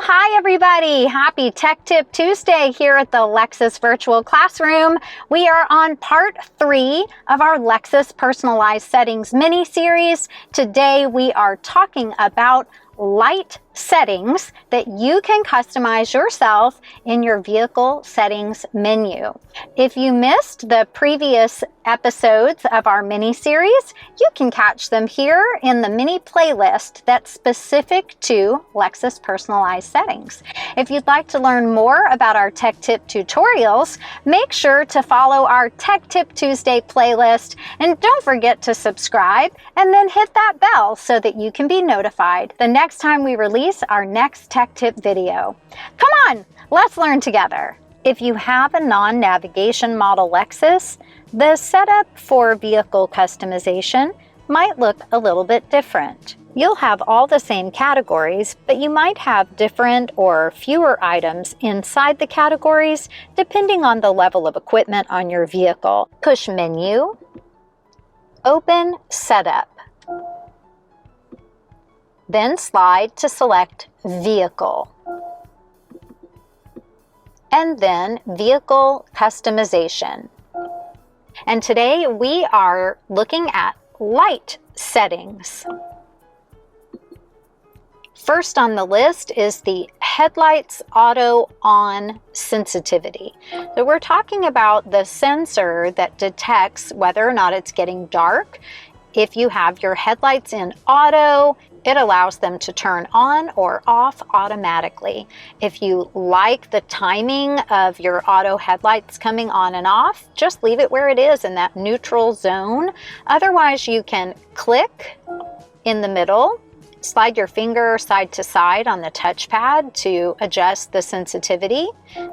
Hi everybody! Happy Tech Tip Tuesday here at the Lexus Virtual Classroom. We are on part 3 of our Lexus Personalized Settings mini-series. Today we are talking about light settings that you can customize yourself in your vehicle settings menu. If you missed the previous episodes of our mini-series, you can catch them here in the mini playlist that's specific to Lexus Personalized Settings. If you'd like to learn more about our Tech Tip tutorials, make sure to follow our Tech Tip Tuesday playlist, and don't forget to subscribe and then hit that bell so that you can be notified the next time we release our next Tech Tip video. Come on, let's learn together. If you have a non-navigation model Lexus, the setup for vehicle customization might look a little bit different. You'll have all the same categories, but you might have different or fewer items inside the categories depending on the level of equipment on your vehicle. Push Menu, open Setup. Then slide to select Vehicle. And then Vehicle Customization. And today we are looking at light settings. First on the list is the headlights auto on sensitivity. So we're talking about the sensor that detects whether or not it's getting dark. If you have your headlights in auto, it allows them to turn on or off automatically. If you like the timing of your auto headlights coming on and off, just leave it where it is in that neutral zone. Otherwise, you can click in the middle, slide your finger side to side on the touchpad to adjust the sensitivity,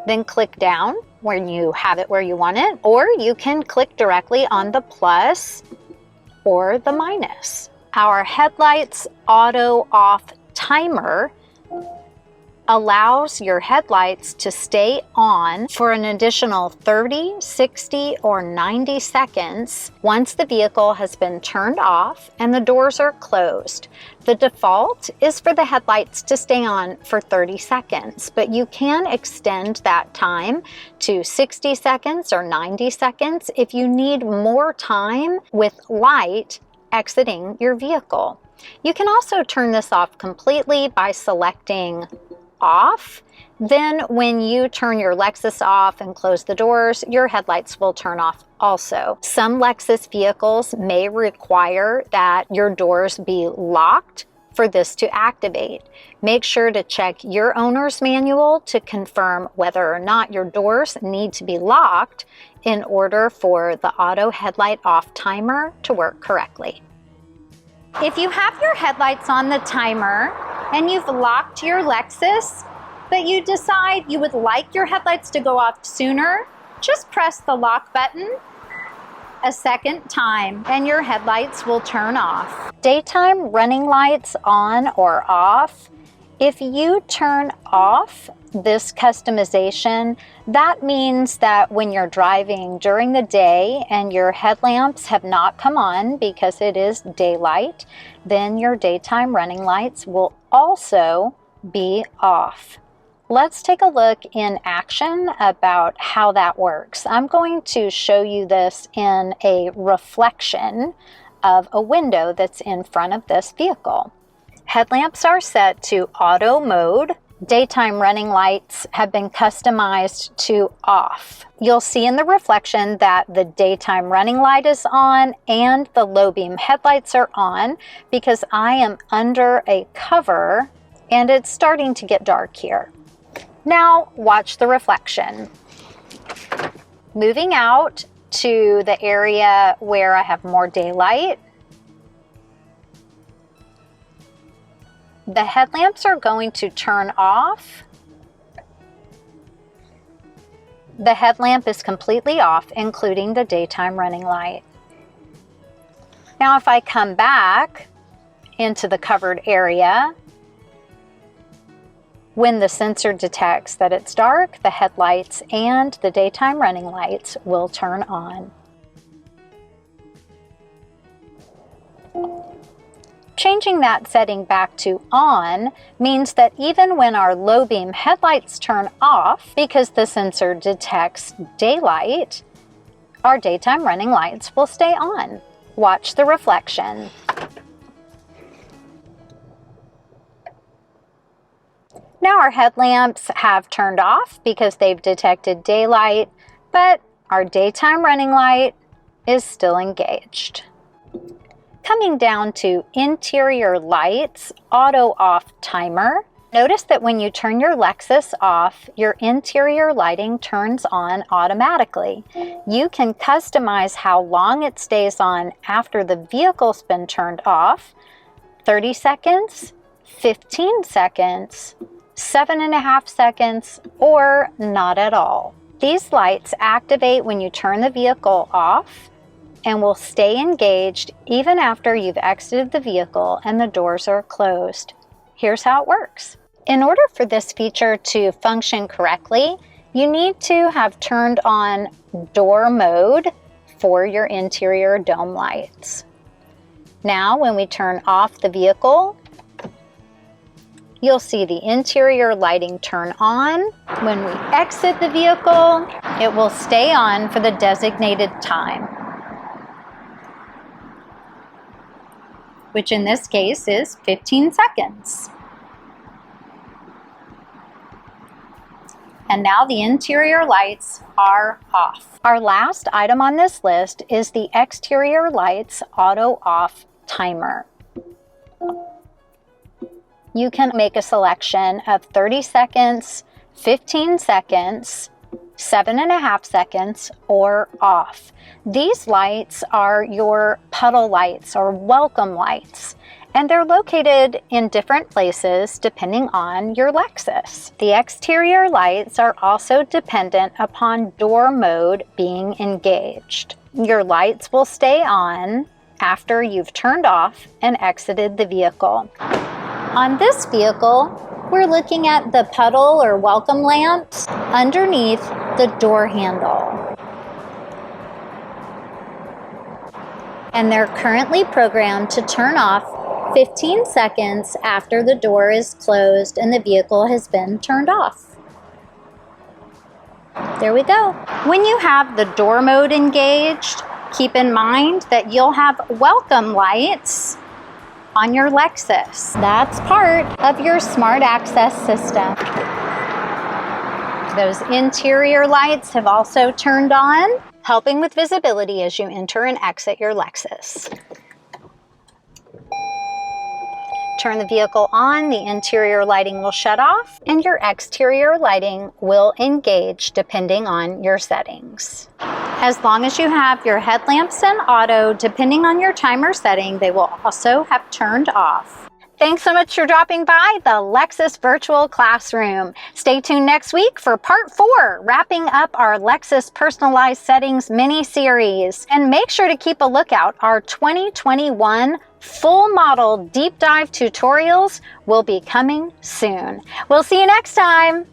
then click down when you have it where you want it, or you can click directly on the plus or the minus. Our headlights auto off timer allows your headlights to stay on for an additional 30, 60, or 90 seconds once the vehicle has been turned off and the doors are closed. The default is for the headlights to stay on for 30 seconds, but you can extend that time to 60 seconds or 90 seconds if you need more time with light exiting your vehicle. You can also turn this off completely by selecting off. Then when you turn your Lexus off and close the doors, your headlights will turn off also. Some Lexus vehicles may require that your doors be locked for this to activate. Make sure to check your owner's manual to confirm whether or not your doors need to be locked in order for the auto headlight off timer to work correctly. If you have your headlights on the timer and you've locked your Lexus, but you decide you would like your headlights to go off sooner, just press the lock button a second time and your headlights will turn off. Daytime running lights on or off. If you turn off this customization, that means that when you're driving during the day and your headlamps have not come on because it is daylight, then your daytime running lights will also be off. Let's take a look in action about how that works. I'm going to show you this in a reflection of a window that's in front of this vehicle. Headlamps are set to auto mode. Daytime running lights have been customized to off. You'll see in the reflection that the daytime running light is on and the low beam headlights are on because I am under a cover and it's starting to get dark here. Now watch the reflection. Moving out to the area where I have more daylight, the headlamps are going to turn off. The headlamp is completely off, including the daytime running light. Now, if I come back into the covered area, when the sensor detects that it's dark, the headlights and the daytime running lights will turn on. Changing that setting back to on means that even when our low beam headlights turn off because the sensor detects daylight, our daytime running lights will stay on. Watch the reflection. Now our headlamps have turned off because they've detected daylight, but our daytime running light is still engaged. Coming down to interior lights, auto off timer. Notice that when you turn your Lexus off, your interior lighting turns on automatically. You can customize how long it stays on after the vehicle's been turned off: 30 seconds, 15 seconds, 7.5 seconds, or not at all. These lights activate when you turn the vehicle off and will stay engaged even after you've exited the vehicle and the doors are closed. Here's how it works. In order for this feature to function correctly, you need to have turned on door mode for your interior dome lights. Now, when we turn off the vehicle, you'll see the interior lighting turn on. When we exit the vehicle, it will stay on for the designated time, which in this case is 15 seconds. And now the interior lights are off. Our last item on this list is the exterior lights auto off timer. You can make a selection of 30 seconds, 15 seconds, 7.5 seconds, or off. These lights are your puddle lights or welcome lights, and they're located in different places depending on your Lexus. The exterior lights are also dependent upon door mode being engaged. Your lights will stay on after you've turned off and exited the vehicle. On this vehicle, we're looking at the puddle or welcome lamps underneath the door handle. And they're currently programmed to turn off 15 seconds after the door is closed and the vehicle has been turned off. There we go. When you have the door mode engaged, keep in mind that you'll have welcome lights on your Lexus. That's part of your smart access system. Those interior lights have also turned on, helping with visibility as you enter and exit your Lexus. Turn the vehicle on, the interior lighting will shut off, and your exterior lighting will engage depending on your settings. As long as you have your headlamps in auto, depending on your timer setting, they will also have turned off. Thanks so much for dropping by the Lexus Virtual Classroom. Stay tuned next week for part 4, wrapping up our Lexus Personalized Settings mini-series. And make sure to keep a lookout. Our 2021 full model deep dive tutorials will be coming soon. We'll see you next time.